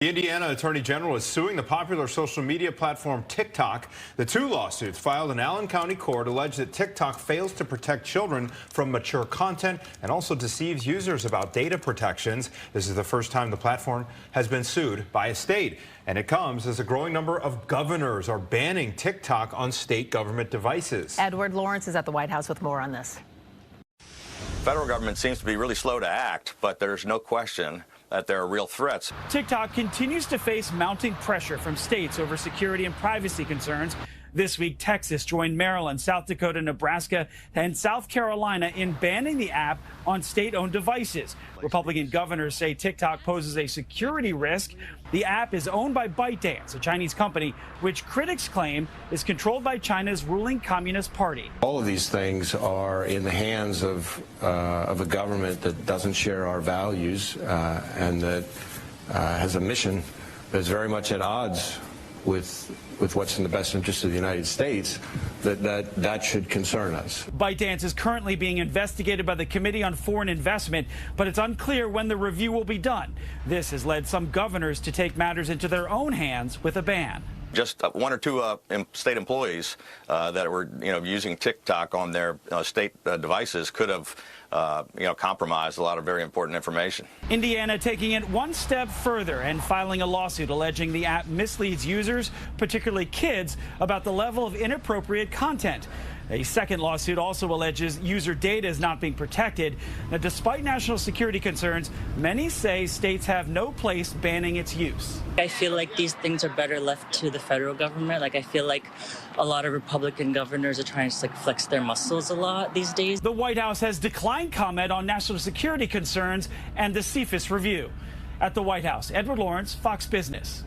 The Indiana Attorney General is suing the popular social media platform TikTok. The two lawsuits filed in Allen County Court allege that TikTok fails to protect children from mature content and also deceives users about data protections. This is the first time the platform has been sued by a state, and it comes as a growing number of governors are banning TikTok on state government devices. Edward Lawrence is at the White House with more on this. Federal government seems to be really slow to act, but there's no question that there are real threats. TikTok continues to face mounting pressure from states over security and privacy concerns. This week, Texas joined Maryland, South Dakota, Nebraska, and South Carolina in banning the app on state-owned devices. Republican governors say TikTok poses a security risk. The app is owned by ByteDance, a Chinese company, which critics claim is controlled by China's ruling Communist Party. All of these things are in the hands of a government that doesn't share our values and that has a mission that is very much at odds with what's in the best interest of the United States. That should concern us. ByteDance is currently being investigated by the Committee on Foreign Investment, but it's unclear when the review will be done. This has led some governors to take matters into their own hands with a ban. Just one or two state employees that were, using TikTok on their state devices could have, compromised a lot of very important information. Indiana taking it one step further and filing a lawsuit alleging the app misleads users, particularly kids, about the level of inappropriate content. A second lawsuit also alleges user data is not being protected. Now, despite national security concerns, many say states have no place banning its use. I feel like these things are better left to the federal government. I feel like a lot of Republican governors are trying to flex their muscles a lot these days. The White House has declined comment on national security concerns and the CFIUS review. At the White House, Edward Lawrence, Fox Business.